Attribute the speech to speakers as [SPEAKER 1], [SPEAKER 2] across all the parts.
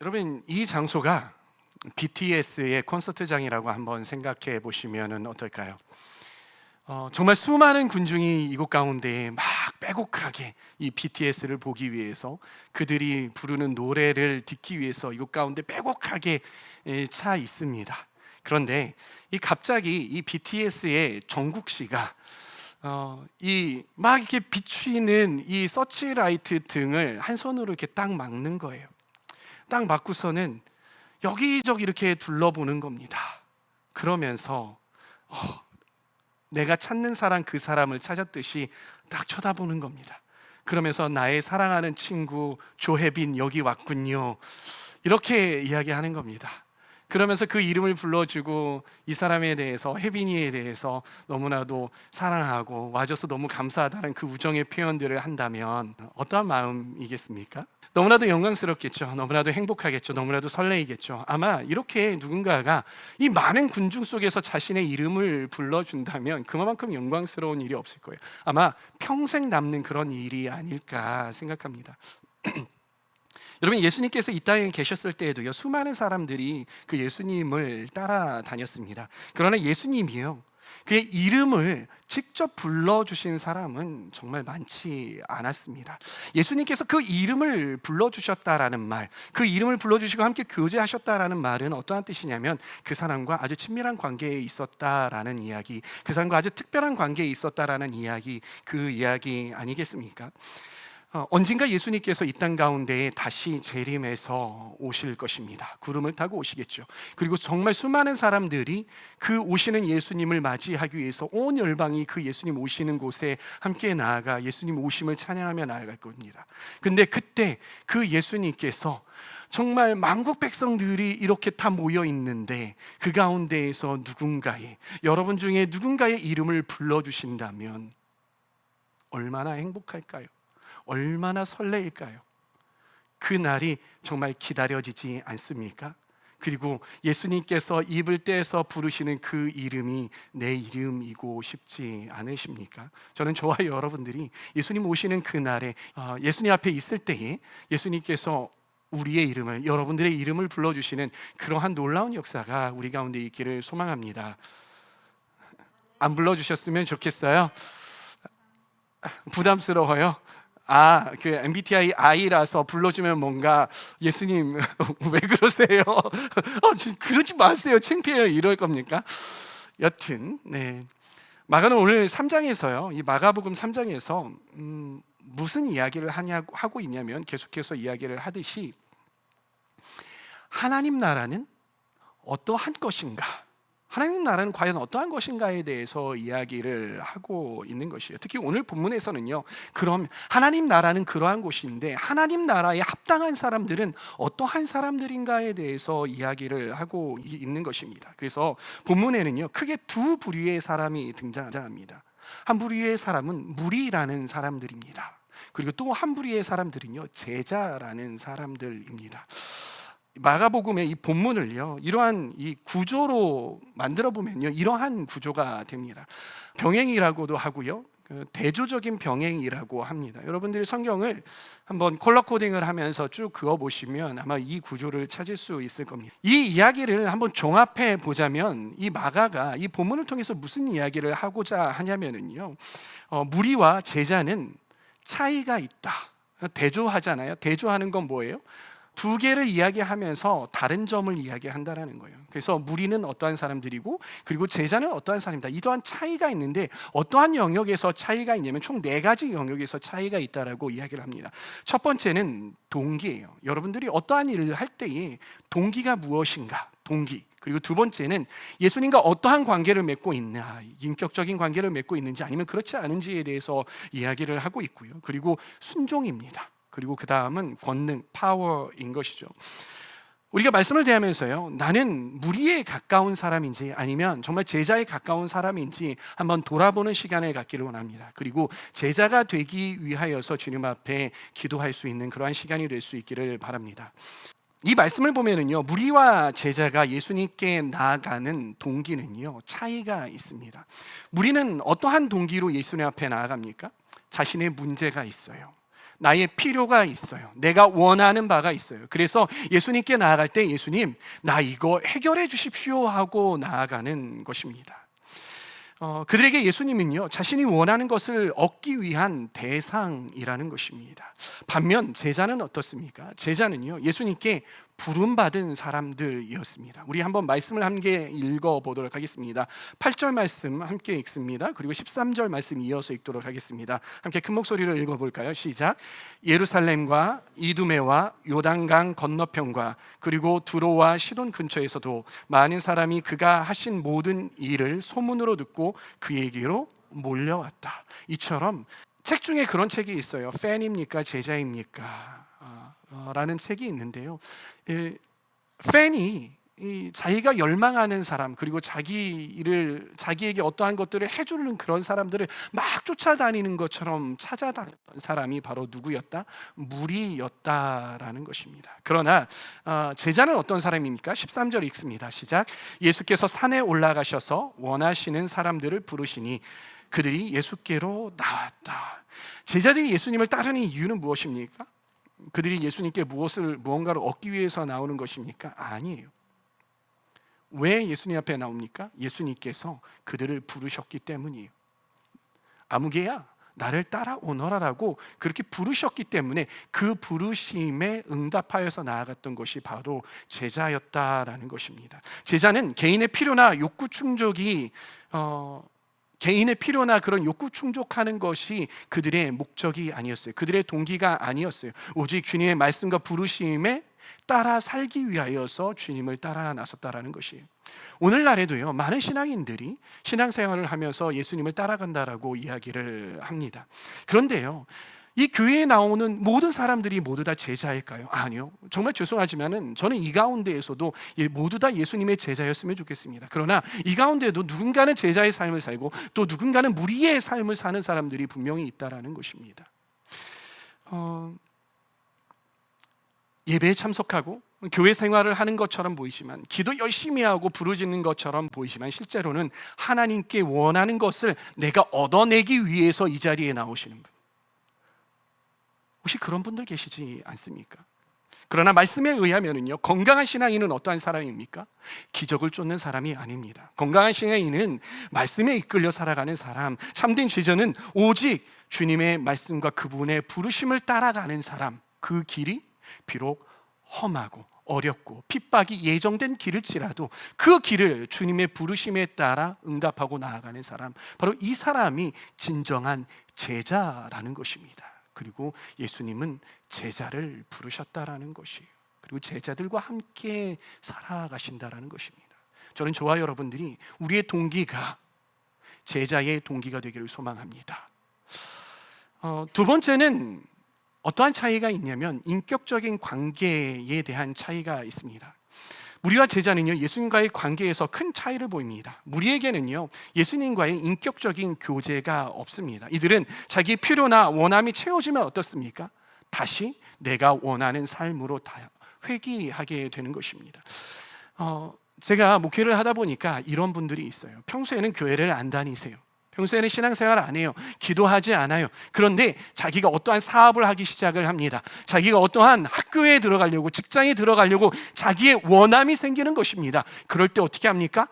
[SPEAKER 1] 여러분, 이 장소가 BTS의 콘서트장이라고 한번 생각해 보시면 어떨까요? 정말 수많은 군중이 이곳 가운데 막 빼곡하게 이 BTS를 보기 위해서, 그들이 부르는 노래를 듣기 위해서 이곳 가운데 빼곡하게 차 있습니다. 그런데 갑자기 이 BTS의 정국 씨가 이 막 이렇게 비추이는 이 서치라이트 등을 한 손으로 이렇게 딱 막는 거예요. 딱 막고서는 여기저기 이렇게 둘러보는 겁니다. 그러면서 내가 찾는 사람, 그 사람을 찾았듯이 딱 쳐다보는 겁니다. 그러면서 나의 사랑하는 친구 조혜빈 여기 왔군요, 이렇게 이야기하는 겁니다. 그러면서 그 이름을 불러주고 이 사람에 대해서, 혜빈이에 대해서 너무나도 사랑하고 와줘서 너무 감사하다는 그 우정의 표현들을 한다면 어떠한 마음이겠습니까? 너무나도 영광스럽겠죠. 너무나도 행복하겠죠. 너무나도 설레이겠죠. 아마 이렇게 누군가가 이 많은 군중 속에서 자신의 이름을 불러준다면 그만큼 영광스러운 일이 없을 거예요. 아마 평생 남는 그런 일이 아닐까 생각합니다. 여러분, 예수님께서 이 땅에 계셨을 때에도요, 수많은 사람들이 그 예수님을 따라다녔습니다. 그러나 예수님이요, 그의 이름을 직접 불러주신 사람은 정말 많지 않았습니다. 예수님께서 그 이름을 불러주셨다라는 말, 그 이름을 불러주시고 함께 교제하셨다라는 말은 어떠한 뜻이냐면 그 사람과 아주 친밀한 관계에 있었다라는 이야기, 그 사람과 아주 특별한 관계에 있었다라는 이야기, 그 이야기 아니겠습니까? 언젠가 예수님께서 이 땅 가운데에 다시 재림해서 오실 것입니다. 구름을 타고 오시겠죠. 그리고 정말 수많은 사람들이 그 오시는 예수님을 맞이하기 위해서 온 열방이 그 예수님 오시는 곳에 함께 나아가 예수님 오심을 찬양하며 나아갈 겁니다. 근데 그때 그 예수님께서 정말 만국 백성들이 이렇게 다 모여 있는데 그 가운데에서 누군가의, 여러분 중에 누군가의 이름을 불러주신다면 얼마나 행복할까요? 얼마나 설레일까요? 그 날이 정말 기다려지지 않습니까? 그리고 예수님께서 입을 떼서 부르시는 그 이름이 내 이름이고 싶지 않으십니까? 저는 저와 여러분들이 예수님 오시는 그 날에 예수님 앞에 있을 때에 예수님께서 우리의 이름을, 여러분들의 이름을 불러주시는 그러한 놀라운 역사가 우리 가운데 있기를 소망합니다. 안 불러주셨으면 좋겠어요. 부담스러워요. 그 MBTI I라서 불러주면 뭔가 예수님 왜 그러세요? 그러지 마세요, 창피해요, 이럴 겁니까? 여튼 마가는 오늘 3장에서요, 이 마가복음 3장에서 무슨 이야기를 하고 있냐면 계속해서 이야기를 하듯이 하나님 나라는 어떠한 것인가, 하나님 나라는 과연 어떠한 것인가에 대해서 이야기를 하고 있는 것이에요. 특히 오늘 본문에서는요, 그럼 하나님 나라는 그러한 곳인데 하나님 나라에 합당한 사람들은 어떠한 사람들인가에 대해서 이야기를 하고 있는 것입니다. 그래서 본문에는요, 크게 두 부류의 사람이 등장합니다. 한 부류의 사람은 무리라는 사람들입니다. 그리고 또 한 부류의 사람들은요, 제자라는 사람들입니다. 마가복음의 이 본문을요, 이러한 이 구조로 만들어 보면요, 이러한 구조가 됩니다. 병행이라고도 하고요, 대조적인 병행이라고 합니다. 여러분들이 성경을 한번 컬러 코딩을 하면서 쭉 그어 보시면 아마 이 구조를 찾을 수 있을 겁니다. 이 이야기를 한번 종합해 보자면 이 마가가 이 본문을 통해서 무슨 이야기를 하고자 하냐면은요, 무리와 제자는 차이가 있다. 대조하잖아요. 대조하는 건 뭐예요? 두 개를 이야기하면서 다른 점을 이야기한다라는 거예요. 그래서 무리는 어떠한 사람들이고, 그리고 제자는 어떠한 사람이다. 이러한 차이가 있는데 어떠한 영역에서 차이가 있냐면 총 4가지 영역에서 차이가 있다라고 이야기를 합니다. 첫 번째는 동기예요. 여러분들이 어떠한 일을 할 때에 동기가 무엇인가? 동기. 그리고 두 번째는 예수님과 어떠한 관계를 맺고 있나, 인격적인 관계를 맺고 있는지 아니면 그렇지 않은지에 대해서 이야기를 하고 있고요. 그리고 순종입니다. 그리고 그 다음은 권능, 파워인 것이죠. 우리가 말씀을 대하면서요, 나는 무리에 가까운 사람인지 아니면 정말 제자에 가까운 사람인지 한번 돌아보는 시간을 갖기를 원합니다. 그리고 제자가 되기 위하여서 주님 앞에 기도할 수 있는 그러한 시간이 될 수 있기를 바랍니다. 이 말씀을 보면은요, 무리와 제자가 예수님께 나아가는 동기는요, 차이가 있습니다. 무리는 어떠한 동기로 예수님 앞에 나아갑니까? 자신의 문제가 있어요. 나의 필요가 있어요. 내가 원하는 바가 있어요. 그래서 예수님께 나아갈 때 예수님, 나 이거 해결해 주십시오 하고 나아가는 것입니다. 그들에게 예수님은요, 자신이 원하는 것을 얻기 위한 대상이라는 것입니다. 반면 제자는 어떻습니까? 제자는요, 예수님께 부름받은 사람들이었습니다. 우리 한번 말씀을 함께 읽어보도록 하겠습니다. 8절 말씀 함께 읽습니다. 그리고 13절 말씀 이어서 읽도록 하겠습니다. 함께 큰 목소리로 읽어볼까요? 시작. 예루살렘과 이두메와 요단강 건너편과 그리고 두로와 시돈 근처에서도 많은 사람이 그가 하신 모든 일을 소문으로 듣고 그에게로 몰려왔다. 이처럼 책 중에 그런 책이 있어요. 팬입니까? 제자입니까? 라는 책이 있는데요. 팬이 자기가 열망하는 사람, 그리고 자기에게 어떠한 것들을 해주는 그런 사람들을 막 쫓아다니는 것처럼 찾아다녔던 사람이 바로 누구였다? 무리였다라는 것입니다. 그러나 제자는 어떤 사람입니까? 13절 읽습니다. 시작. 예수께서 산에 올라가셔서 원하시는 사람들을 부르시니 그들이 예수께로 나왔다. 제자들이 예수님을 따르는 이유는 무엇입니까? 그들이 예수님께 무언가를 얻기 위해서 나오는 것입니까? 아니에요. 왜 예수님 앞에 나옵니까? 예수님께서 그들을 부르셨기 때문이에요. 아무개야 나를 따라오너라라고 그렇게 부르셨기 때문에 그 부르심에 응답하여서 나아갔던 것이 바로 제자였다라는 것입니다. 제자는 개인의 필요나 욕구 충족이 개인의 필요나 그런 욕구 충족하는 것이 그들의 목적이 아니었어요. 그들의 동기가 아니었어요. 오직 주님의 말씀과 부르심에 따라 살기 위하여서 주님을 따라 나섰다라는 것이에요. 오늘날에도요, 많은 신앙인들이 신앙생활을 하면서 예수님을 따라간다라고 이야기를 합니다. 그런데요, 이 교회에 나오는 모든 사람들이 모두 다 제자일까요? 아니요. 정말 죄송하지만은 저는 이 가운데에서도 모두 다 예수님의 제자였으면 좋겠습니다. 그러나 이 가운데도 누군가는 제자의 삶을 살고 또 누군가는 무리의 삶을 사는 사람들이 분명히 있다라는 것입니다. 예배에 참석하고 교회 생활을 하는 것처럼 보이지만, 기도 열심히 하고 부르짖는 것처럼 보이지만, 실제로는 하나님께 원하는 것을 내가 얻어내기 위해서 이 자리에 나오시는 분, 혹시 그런 분들 계시지 않습니까? 그러나 말씀에 의하면은요, 건강한 신앙인은 어떠한 사람입니까? 기적을 쫓는 사람이 아닙니다. 건강한 신앙인은 말씀에 이끌려 살아가는 사람, 참된 제자는 오직 주님의 말씀과 그분의 부르심을 따라가는 사람. 그 길이 비록 험하고 어렵고 핍박이 예정된 길일지라도 그 길을 주님의 부르심에 따라 응답하고 나아가는 사람, 바로 이 사람이 진정한 제자라는 것입니다. 그리고 예수님은 제자를 부르셨다라는 것이에요. 그리고 제자들과 함께 살아가신다라는 것입니다. 저는 저와 여러분들이 우리의 동기가 제자의 동기가 되기를 소망합니다. 두 번째는 어떠한 차이가 있냐면 인격적인 관계에 대한 차이가 있습니다. 무리와 제자는요, 예수님과의 관계에서 큰 차이를 보입니다. 무리에게는요, 예수님과의 인격적인 교제가 없습니다. 이들은 자기의 필요나 원함이 채워지면 어떻습니까? 다시 내가 원하는 삶으로 다 회귀하게 되는 것입니다. 제가 목회를 하다 보니까 이런 분들이 있어요. 평소에는 교회를 안 다니세요. 평소에는 신앙생활 안 해요. 기도하지 않아요. 그런데 자기가 어떠한 사업을 하기 시작을 합니다. 자기가 어떠한 학교에 들어가려고, 직장에 들어가려고 자기의 원함이 생기는 것입니다. 그럴 때 어떻게 합니까?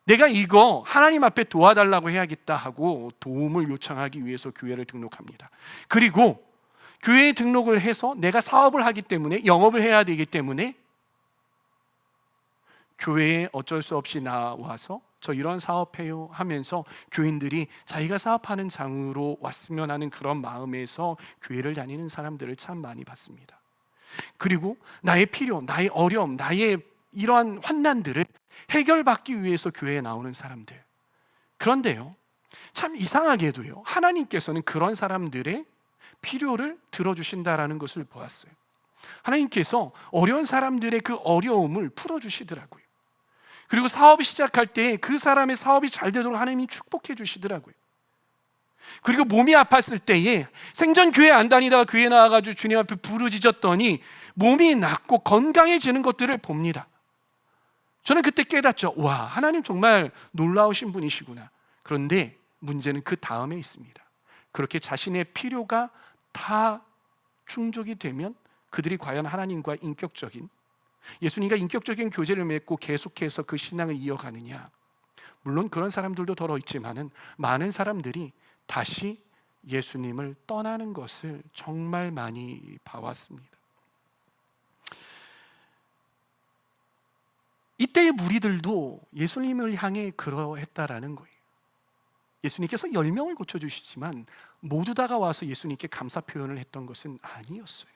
[SPEAKER 1] 내가 이거 하나님 앞에 도와달라고 해야겠다 하고 도움을 요청하기 위해서 교회를 등록합니다. 그리고 교회에 등록을 해서 내가 사업을 하기 때문에, 영업을 해야 되기 때문에 교회에 어쩔 수 없이 나와서 저 이런 사업해요 하면서 교인들이 자기가 사업하는 장으로 왔으면 하는 그런 마음에서 교회를 다니는 사람들을 참 많이 봤습니다. 그리고 나의 필요, 나의 어려움, 나의 이러한 환난들을 해결받기 위해서 교회에 나오는 사람들. 그런데요, 참 이상하게도요, 하나님께서는 그런 사람들의 필요를 들어주신다라는 것을 보았어요. 하나님께서 어려운 사람들의 그 어려움을 풀어주시더라고요. 그리고 사업을 시작할 때 그 사람의 사업이 잘 되도록 하나님이 축복해 주시더라고요. 그리고 몸이 아팠을 때에 생전 교회 안 다니다가 교회 나와가지고 주님 앞에 부르짖었더니 몸이 낫고 건강해지는 것들을 봅니다. 저는 그때 깨닫죠. 와, 하나님 정말 놀라우신 분이시구나. 그런데 문제는 그 다음에 있습니다. 그렇게 자신의 필요가 다 충족이 되면 그들이 과연 하나님과 예수님과 인격적인 교제를 맺고 계속해서 그 신앙을 이어가느냐? 물론 그런 사람들도 더러 있지만은 많은 사람들이 다시 예수님을 떠나는 것을 정말 많이 봐왔습니다. 이때의 무리들도 예수님을 향해 그러했다라는 거예요. 예수님께서 10명을 고쳐주시지만 모두 다가 와서 예수님께 감사 표현을 했던 것은 아니었어요.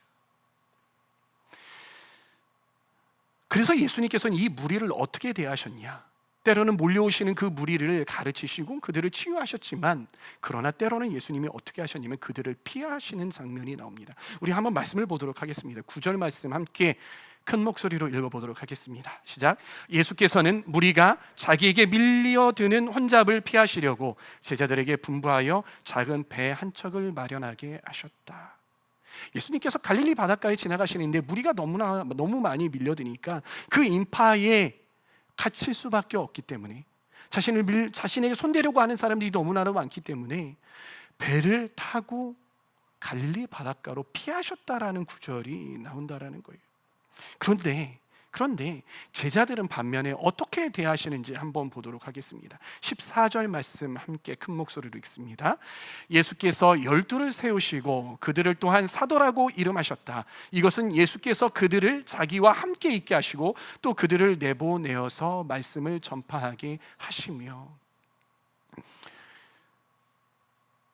[SPEAKER 1] 그래서 예수님께서는 이 무리를 어떻게 대하셨냐? 때로는 몰려오시는 그 무리를 가르치시고 그들을 치유하셨지만, 그러나 때로는 예수님이 어떻게 하셨냐면 그들을 피하시는 장면이 나옵니다. 우리 한번 말씀을 보도록 하겠습니다. 9절 말씀 함께 큰 목소리로 읽어보도록 하겠습니다. 시작. 예수께서는 무리가 자기에게 밀려드는 혼잡을 피하시려고 제자들에게 분부하여 작은 배 한 척을 마련하게 하셨다. 예수님께서 갈릴리 바닷가에 지나가시는데 무리가 너무 많이 밀려드니까 그 인파에 갇힐 수밖에 없기 때문에, 자신에게 손대려고 하는 사람들이 너무나도 많기 때문에 배를 타고 갈릴리 바닷가로 피하셨다라는 구절이 나온다라는 거예요. 그런데 제자들은 반면에 어떻게 대하시는지 한번 보도록 하겠습니다. 14절 말씀 함께 큰 목소리로 읽습니다. 예수께서 12를 세우시고 그들을 또한 사도라고 이름하셨다. 이것은 예수께서 그들을 자기와 함께 있게 하시고 또 그들을 내보내어서 말씀을 전파하게 하시며.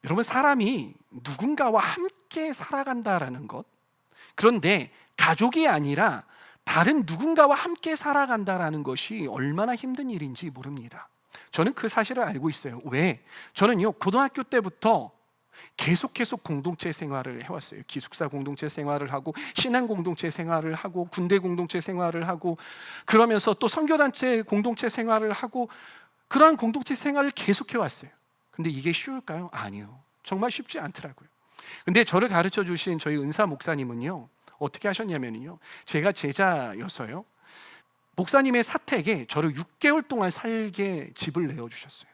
[SPEAKER 1] 여러분, 사람이 누군가와 함께 살아간다라는 것, 그런데 가족이 아니라 다른 누군가와 함께 살아간다라는 것이 얼마나 힘든 일인지 모릅니다. 저는 그 사실을 알고 있어요. 왜? 저는요, 고등학교 때부터 계속해서 공동체 생활을 해왔어요. 기숙사 공동체 생활을 하고 신앙 공동체 생활을 하고 군대 공동체 생활을 하고 그러면서 또 선교단체 공동체 생활을 하고 그러한 공동체 생활을 계속해왔어요. 근데 이게 쉬울까요? 아니요. 정말 쉽지 않더라고요. 근데 저를 가르쳐 주신 저희 은사 목사님은요, 어떻게 하셨냐면요, 제가 제자여서요, 목사님의 사택에 저를 6개월 동안 살게 집을 내어주셨어요.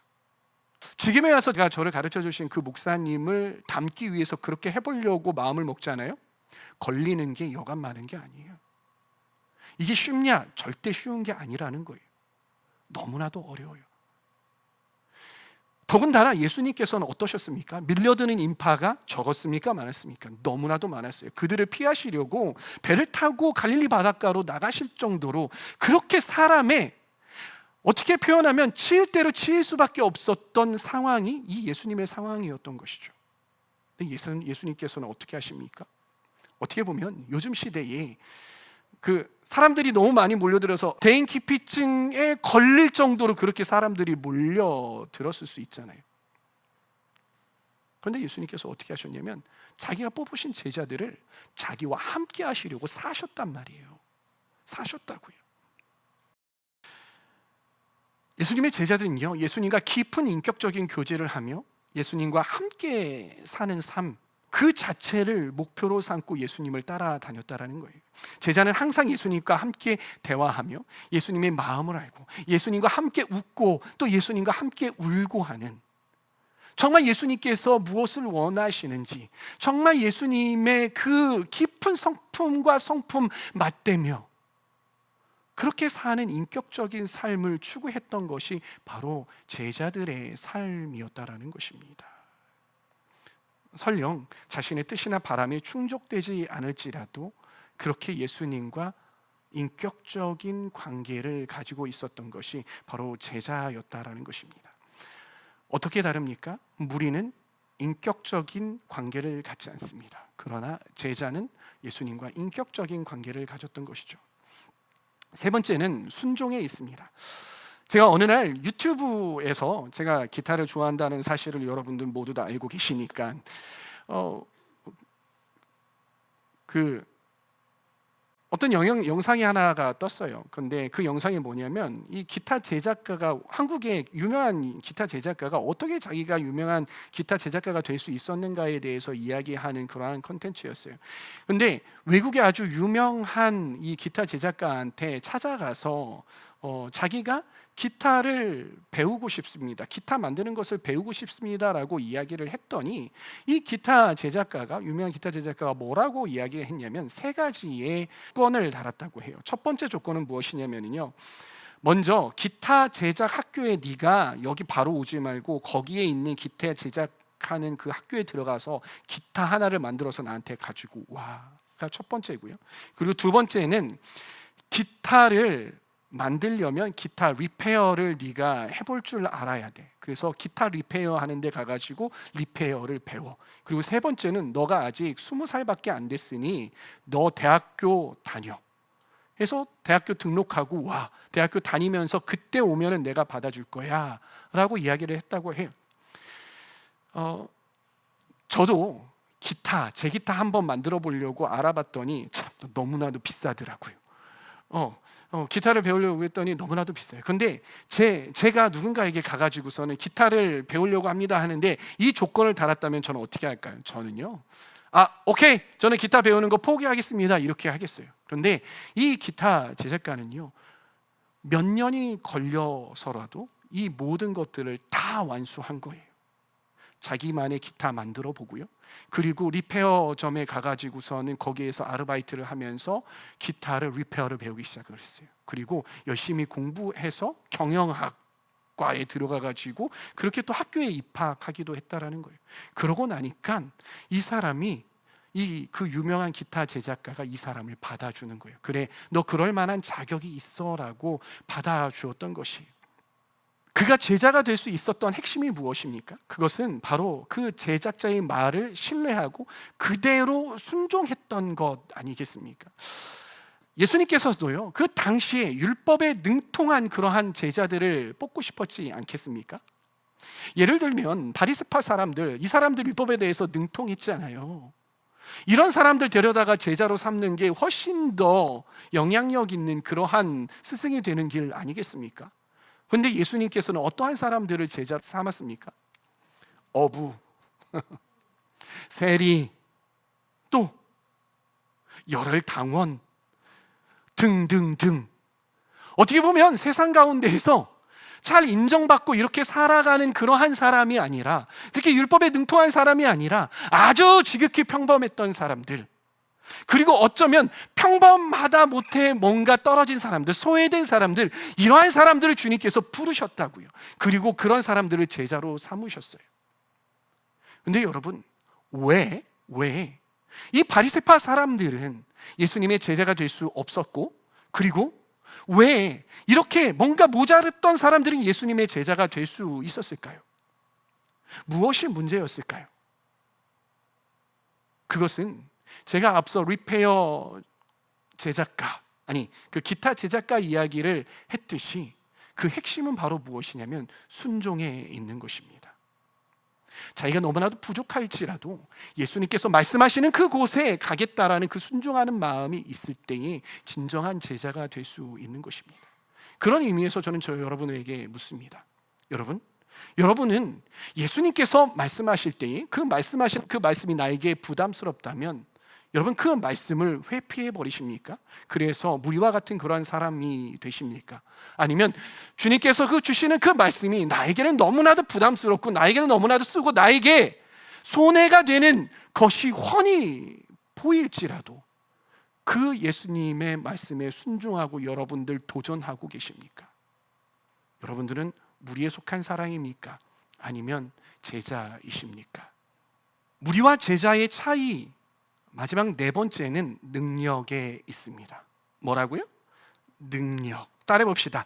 [SPEAKER 1] 지금에 와서 제가 저를 가르쳐 주신 그 목사님을 닮기 위해서 그렇게 해보려고 마음을 먹잖아요. 걸리는 게 여간 많은 게 아니에요. 이게 쉽냐? 절대 쉬운 게 아니라는 거예요. 너무나도 어려워요. 더군다나 예수님께서는 어떠셨습니까? 밀려드는 인파가 적었습니까? 많았습니까? 너무나도 많았어요. 그들을 피하시려고 배를 타고 갈릴리 바닷가로 나가실 정도로 그렇게 사람의, 어떻게 표현하면 치일 대로 치일 수밖에 없었던 상황이 이 예수님의 상황이었던 것이죠. 예수님께서는 어떻게 하십니까? 어떻게 보면 요즘 시대에 사람들이 너무 많이 몰려들어서 대인기피증에 걸릴 정도로 그렇게 사람들이 몰려들었을 수 있잖아요. 그런데 예수님께서 어떻게 하셨냐면 자기가 뽑으신 제자들을 자기와 함께 하시려고 사셨단 말이에요. 사셨다고요. 예수님의 제자들은요, 예수님과 깊은 인격적인 교제를 하며 예수님과 함께 사는 삶, 그 자체를 목표로 삼고 예수님을 따라다녔다라는 거예요. 제자는 항상 예수님과 함께 대화하며 예수님의 마음을 알고 예수님과 함께 웃고 또 예수님과 함께 울고 하는, 정말 예수님께서 무엇을 원하시는지, 정말 예수님의 그 깊은 성품과 성품 맞대며 그렇게 사는 인격적인 삶을 추구했던 것이 바로 제자들의 삶이었다라는 것입니다. 설령 자신의 뜻이나 바람에 충족되지 않을지라도 그렇게 예수님과 인격적인 관계를 가지고 있었던 것이 바로 제자였다라는 것입니다. 어떻게 다릅니까? 무리는 인격적인 관계를 갖지 않습니다. 그러나 제자는 예수님과 인격적인 관계를 가졌던 것이죠. 세 번째는 순종에 있습니다. 제가 어느 날 유튜브에서 제가 기타를 좋아한다는 사실을 여러분들 모두 다 알고 계시니까 어떤 영상이 하나가 떴어요. 근데 그 영상이 뭐냐면 이 기타 제작가가, 한국의 유명한 기타 제작가가 어떻게 자기가 유명한 기타 제작가가 될 수 있었는가에 대해서 이야기하는 그러한 콘텐츠였어요. 근데 외국의 아주 유명한 이 기타 제작가한테 찾아가서 자기가 기타를 배우고 싶습니다. 기타 만드는 것을 배우고 싶습니다라고 이야기를 했더니 이 기타 제작가가 유명한 기타 제작가가 뭐라고 이야기를 했냐면 세 가지의 조건을 달았다고 해요. 첫 번째 조건은 무엇이냐면요. 먼저 기타 제작 학교에 네가 여기 바로 오지 말고 거기에 있는 기타 제작하는 그 학교에 들어가서 기타 하나를 만들어서 나한테 가지고 와가 첫 번째고요. 그리고 두 번째는 기타를 만들려면 기타 리페어를 네가 해볼 줄 알아야 돼. 그래서 기타 리페어 하는 데 가가지고 리페어를 배워. 그리고 세 번째는 너가 아직 20살밖에 안 됐으니 너 대학교 다녀. 해서 대학교 등록하고 와. 대학교 다니면서 그때 오면은 내가 받아줄 거야 라고 이야기를 했다고 해요. 저도 제 기타 한번 만들어 보려고 알아봤더니 참 너무나도 비싸더라고요. 기타를 배우려고 했더니 너무나도 비싸요. 근데 제가 누군가에게 가가지고서는 기타를 배우려고 합니다 하는데 이 조건을 달았다면 저는 어떻게 할까요? 저는요, 오케이, 저는 기타 배우는 거 포기하겠습니다 이렇게 하겠어요. 그런데 이 기타 제작가는요, 몇 년이 걸려서라도 이 모든 것들을 다 완수한 거예요. 자기만의 기타 만들어 보고요, 그리고 리페어점에 가가지고서는 거기에서 아르바이트를 하면서 기타를 리페어를 배우기 시작을 했어요. 그리고 열심히 공부해서 경영학과에 들어가가지고 그렇게 또 학교에 입학하기도 했다라는 거예요. 그러고 나니까 이 사람이 그 유명한 기타 제작가가 이 사람을 받아주는 거예요. 그래, 너 그럴 만한 자격이 있어라고 받아주었던 것이에요. 그가 제자가 될 수 있었던 핵심이 무엇입니까? 그것은 바로 그 제작자의 말을 신뢰하고 그대로 순종했던 것 아니겠습니까? 예수님께서도요, 그 당시에 율법에 능통한 그러한 제자들을 뽑고 싶었지 않겠습니까? 예를 들면 바리새파 사람들, 이 사람들 율법에 대해서 능통했잖아요. 이런 사람들 데려다가 제자로 삼는 게 훨씬 더 영향력 있는 그러한 스승이 되는 길 아니겠습니까? 근데 예수님께서는 어떠한 사람들을 제자 삼았습니까? 어부, 세리, 또 열혈당원 등등등. 어떻게 보면 세상 가운데에서 잘 인정받고 이렇게 살아가는 그러한 사람이 아니라, 그렇게 율법에 능통한 사람이 아니라 아주 지극히 평범했던 사람들, 그리고 어쩌면 평범하다 못해 뭔가 떨어진 사람들, 소외된 사람들, 이러한 사람들을 주님께서 부르셨다고요. 그리고 그런 사람들을 제자로 삼으셨어요. 근데 여러분, 왜 이 바리새파 사람들은 예수님의 제자가 될 수 없었고, 그리고 왜 이렇게 뭔가 모자랐던 사람들은 예수님의 제자가 될 수 있었을까요? 무엇이 문제였을까요? 그것은 제가 앞서 리페어 제작가, 그 기타 제작가 이야기를 했듯이 그 핵심은 바로 무엇이냐면 순종에 있는 것입니다. 자기가 너무나도 부족할지라도 예수님께서 말씀하시는 그곳에 가겠다라는 그 순종하는 마음이 있을 때에 진정한 제자가 될 수 있는 것입니다. 그런 의미에서 저는 여러분에게 묻습니다. 여러분은 예수님께서 말씀하실 때에 그 말씀하신 그 말씀이 나에게 부담스럽다면 여러분 그 말씀을 회피해 버리십니까? 그래서 무리와 같은 그러한 사람이 되십니까? 아니면 주님께서 주시는 그 말씀이 나에게는 너무나도 부담스럽고 나에게는 너무나도 쓰고 나에게 손해가 되는 것이 훤히 보일지라도 그 예수님의 말씀에 순종하고 여러분들 도전하고 계십니까? 여러분들은 무리에 속한 사람입니까? 아니면 제자이십니까? 무리와 제자의 차이, 마지막 네 번째는 능력에 있습니다. 뭐라고요? 능력. 따라해 봅시다.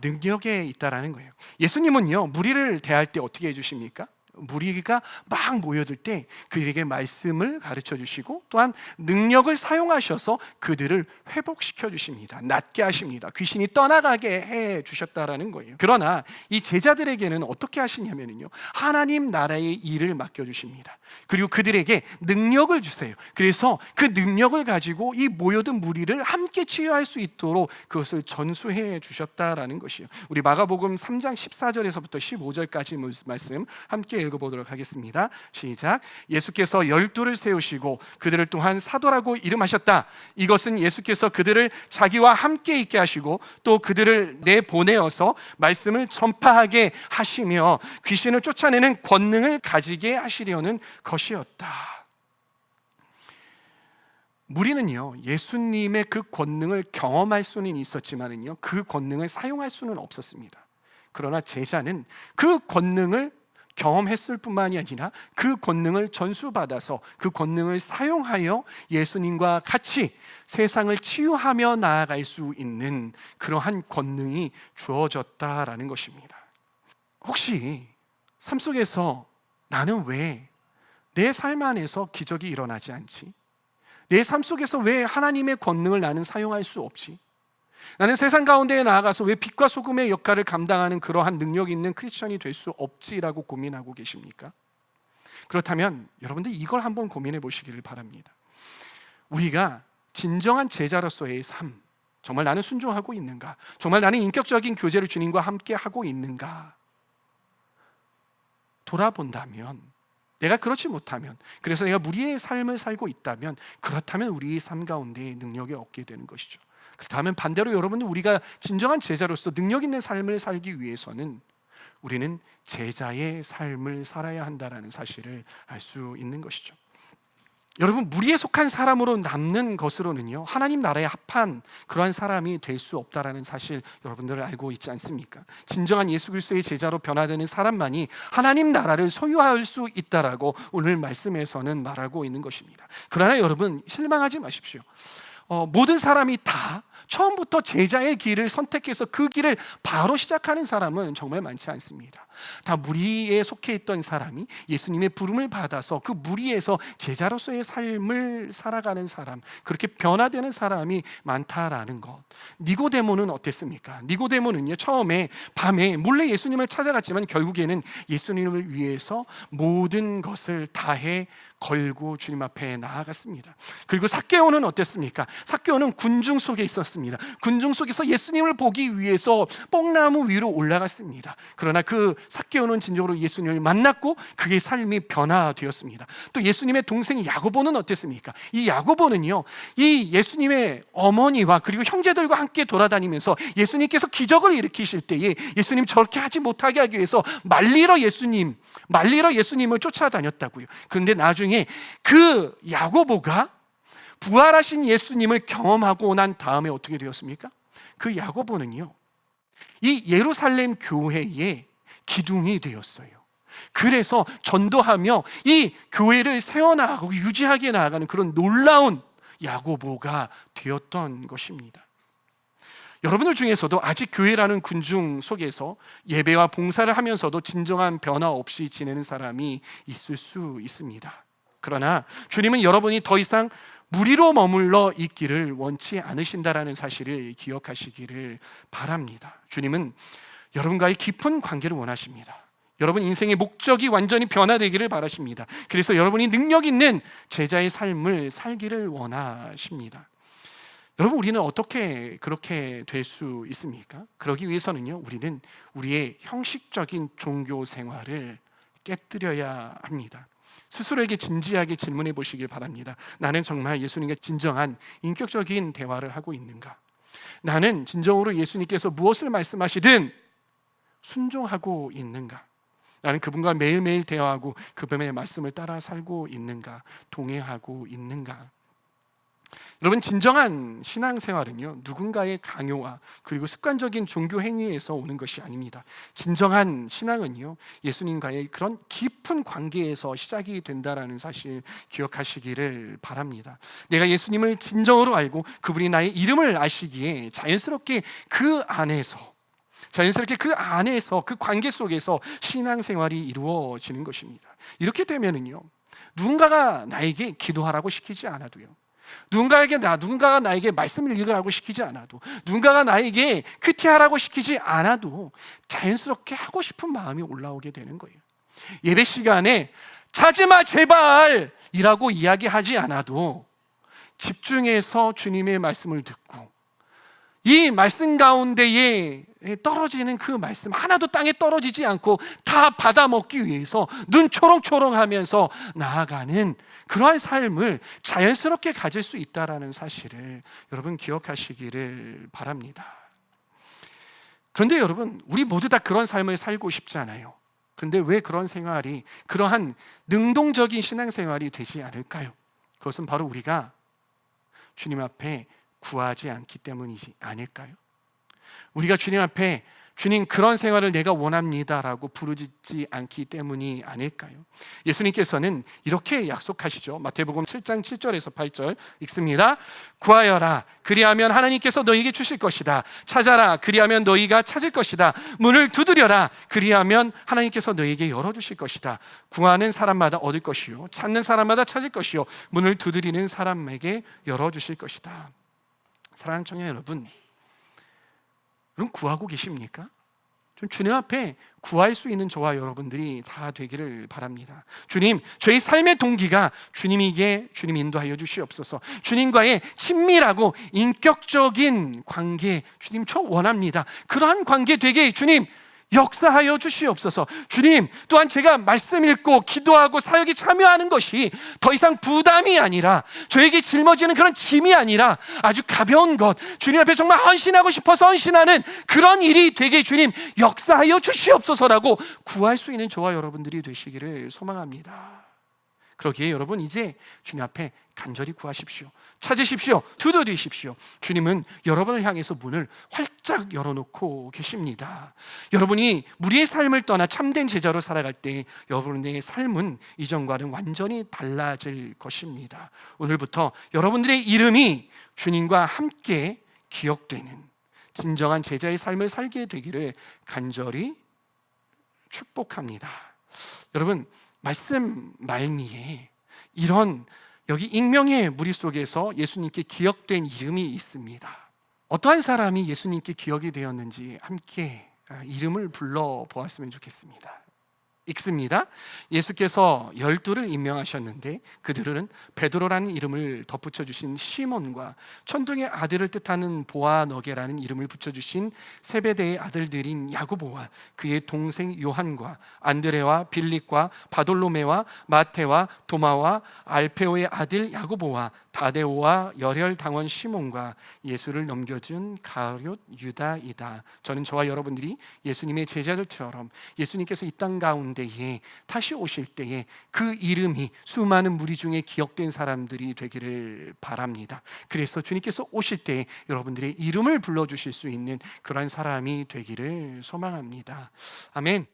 [SPEAKER 1] 능력에 있다라는 거예요. 예수님은요, 무리를 대할 때 어떻게 해주십니까? 무리가 막 모여들 때 그들에게 말씀을 가르쳐 주시고 또한 능력을 사용하셔서 그들을 회복시켜 주십니다. 낫게 하십니다. 귀신이 떠나가게 해 주셨다라는 거예요. 그러나 이 제자들에게는 어떻게 하시냐면요, 하나님 나라의 일을 맡겨 주십니다. 그리고 그들에게 능력을 주세요. 그래서 그 능력을 가지고 이 모여든 무리를 함께 치유할 수 있도록 그것을 전수해 주셨다라는 것이에요. 우리 마가복음 3장 14절에서부터 15절까지 말씀 함께 읽어보도록 하겠습니다. 시작. 예수께서 12를 세우시고 그들을 또한 사도라고 이름하셨다. 이것은 예수께서 그들을 자기와 함께 있게 하시고 또 그들을 내보내어서 말씀을 전파하게 하시며 귀신을 쫓아내는 권능을 가지게 하시려는 것이었다. 무리는요, 예수님의 그 권능을 경험할 수는 있었지만은요, 그 권능을 사용할 수는 없었습니다. 그러나 제자는 그 권능을 경험했을 뿐만이 아니라 그 권능을 전수받아서 그 권능을 사용하여 예수님과 같이 세상을 치유하며 나아갈 수 있는 그러한 권능이 주어졌다라는 것입니다. 혹시 삶 속에서 나는 왜 내 삶 안에서 기적이 일어나지 않지? 내 삶 속에서 왜 하나님의 권능을 나는 사용할 수 없지? 나는 세상 가운데에 나아가서 왜 빛과 소금의 역할을 감당하는 그러한 능력 있는 크리스천이 될 수 없지라고 고민하고 계십니까? 그렇다면 여러분들 이걸 한번 고민해 보시기를 바랍니다. 우리가 진정한 제자로서의 삶, 정말 나는 순종하고 있는가? 정말 나는 인격적인 교제를 주님과 함께 하고 있는가? 돌아본다면, 내가 그렇지 못하면, 그래서 내가 무리의 삶을 살고 있다면, 그렇다면 우리의 삶 가운데 능력이 없게 되는 것이죠. 그렇다면 반대로 여러분은 우리가 진정한 제자로서 능력 있는 삶을 살기 위해서는 우리는 제자의 삶을 살아야 한다는 사실을 알 수 있는 것이죠. 여러분, 무리에 속한 사람으로 남는 것으로는요, 하나님 나라에 합한 그러한 사람이 될 수 없다라는 사실 여러분들 알고 있지 않습니까? 진정한 예수 그리스도의 제자로 변화되는 사람만이 하나님 나라를 소유할 수 있다라고 오늘 말씀에서는 말하고 있는 것입니다. 그러나 여러분, 실망하지 마십시오. 모든 사람이 다 처음부터 제자의 길을 선택해서 그 길을 바로 시작하는 사람은 정말 많지 않습니다. 다 무리에 속해 있던 사람이 예수님의 부름을 받아서 그 무리에서 제자로서의 삶을 살아가는 사람, 그렇게 변화되는 사람이 많다라는 것. 니고데모는 어땠습니까? 니고데모는요, 처음에 밤에 몰래 예수님을 찾아갔지만 결국에는 예수님을 위해서 모든 것을 다해 걸고 주님 앞에 나아갔습니다. 그리고 삭개오는 어땠습니까? 삭개오는 군중 속에 있었습니다. 군중 속에서 예수님을 보기 위해서 뽕나무 위로 올라갔습니다. 그러나 그 삭개오는 진정으로 예수님을 만났고 그의 삶이 변화되었습니다. 또 예수님의 동생 야고보는 어땠습니까? 이 야고보는요, 이 예수님의 어머니와 그리고 형제들과 함께 돌아다니면서 예수님께서 기적을 일으키실 때에 예수님 저렇게 하지 못하게 하기 위해서 말리러 예수님을 쫓아다녔다고요. 그런데 나중에 그 야고보가 부활하신 예수님을 경험하고 난 다음에 어떻게 되었습니까? 그 야고보는요, 이 예루살렘 교회의 기둥이 되었어요. 그래서 전도하며 이 교회를 세워나가고 유지하게 나아가는 그런 놀라운 야고보가 되었던 것입니다. 여러분들 중에서도 아직 교회라는 군중 속에서 예배와 봉사를 하면서도 진정한 변화 없이 지내는 사람이 있을 수 있습니다. 그러나 주님은 여러분이 더 이상 무리로 머물러 있기를 원치 않으신다라는 사실을 기억하시기를 바랍니다. 주님은 여러분과의 깊은 관계를 원하십니다. 여러분 인생의 목적이 완전히 변화되기를 바라십니다. 그래서 여러분이 능력 있는 제자의 삶을 살기를 원하십니다. 여러분, 우리는 어떻게 그렇게 될 수 있습니까? 그러기 위해서는요, 우리는 우리의 형식적인 종교 생활을 깨뜨려야 합니다. 스스로에게 진지하게 질문해 보시길 바랍니다. 나는 정말 예수님과 진정한 인격적인 대화를 하고 있는가? 나는 진정으로 예수님께서 무엇을 말씀하시든 순종하고 있는가? 나는 그분과 매일매일 대화하고 그분의 말씀을 따라 살고 있는가? 동행하고 있는가? 여러분, 진정한 신앙생활은요, 누군가의 강요와 그리고 습관적인 종교 행위에서 오는 것이 아닙니다. 진정한 신앙은요, 예수님과의 그런 깊은 관계에서 시작이 된다라는 사실 기억하시기를 바랍니다. 내가 예수님을 진정으로 알고 그분이 나의 이름을 아시기에 자연스럽게 그 안에서 그 관계 속에서 신앙생활이 이루어지는 것입니다. 이렇게 되면은요, 누군가가 나에게 기도하라고 시키지 않아도요, 누군가가 나에게 말씀을 읽으라고 시키지 않아도, 누군가가 나에게 큐티하라고 시키지 않아도 자연스럽게 하고 싶은 마음이 올라오게 되는 거예요. 예배 시간에 자지마 제발 이라고 이야기하지 않아도 집중해서 주님의 말씀을 듣고 이 말씀 가운데에 떨어지는 그 말씀 하나도 땅에 떨어지지 않고 다 받아먹기 위해서 눈 초롱초롱하면서 나아가는 그러한 삶을 자연스럽게 가질 수 있다는 사실을 여러분 기억하시기를 바랍니다. 그런데 여러분, 우리 모두 다 그런 삶을 살고 싶잖아요. 근데 왜 그런 생활이, 그러한 능동적인 신앙생활이 되지 않을까요? 그것은 바로 우리가 주님 앞에 구하지 않기 때문이지 아닐까요? 우리가 주님 앞에 주님 그런 생활을 내가 원합니다라고 부르짖지 않기 때문이 아닐까요? 예수님께서는 이렇게 약속하시죠. 마태복음 7장 7절에서 8절 읽습니다. 구하여라, 그리하면 하나님께서 너희에게 주실 것이다. 찾아라, 그리하면 너희가 찾을 것이다. 문을 두드려라, 그리하면 하나님께서 너희에게 열어주실 것이다. 구하는 사람마다 얻을 것이요, 찾는 사람마다 찾을 것이요, 문을 두드리는 사람에게 열어주실 것이다. 사랑하는 청년 여러분, 그럼 구하고 계십니까? 좀 주님 앞에 구할 수 있는 저와 여러분들이 다 되기를 바랍니다. 주님, 저의 삶의 동기가 주님이게 주님 인도하여 주시옵소서. 주님과의 친밀하고 인격적인 관계, 주님 저 원합니다. 그러한 관계 되게 주님 역사하여 주시옵소서. 주님, 또한 제가 말씀 읽고 기도하고 사역에 참여하는 것이 더 이상 부담이 아니라, 저에게 짊어지는 그런 짐이 아니라 아주 가벼운 것, 주님 앞에 정말 헌신하고 싶어서 헌신하는 그런 일이 되게 주님 역사하여 주시옵소서라고 구할 수 있는 저와 여러분들이 되시기를 소망합니다. 그러기에 여러분, 이제 주님 앞에 간절히 구하십시오. 찾으십시오. 두드리십시오. 주님은 여러분을 향해서 문을 활짝 열어놓고 계십니다. 여러분이 무리의 삶을 떠나 참된 제자로 살아갈 때 여러분의 삶은 이전과는 완전히 달라질 것입니다. 오늘부터 여러분들의 이름이 주님과 함께 기억되는 진정한 제자의 삶을 살게 되기를 간절히 축복합니다. 여러분, 말씀 말미에 이런 여기 익명의 무리 속에서 예수님께 기억된 이름이 있습니다. 어떠한 사람이 예수님께 기억이 되었는지 함께 이름을 불러보았으면 좋겠습니다. 읽습니다. 예수께서 12를 임명하셨는데 그들은 베드로라는 이름을 덧붙여 주신 시몬과 천둥의 아들을 뜻하는 보아너게라는 이름을 붙여주신 세베대의 아들들인 야고보와 그의 동생 요한과 안드레와 빌립과 바돌로메와 마테와 도마와 알페오의 아들 야고보와 다데오와 열혈당원 시몬과 예수를 넘겨준 가룟 유다이다. 저는 저와 여러분들이 예수님의 제자들처럼 예수님께서 이 땅 가운데에 다시 오실 때에 그 이름이 수많은 무리 중에 기억된 사람들이 되기를 바랍니다. 그래서 주님께서 오실 때 여러분들의 이름을 불러주실 수 있는 그러한 사람이 되기를 소망합니다. 아멘.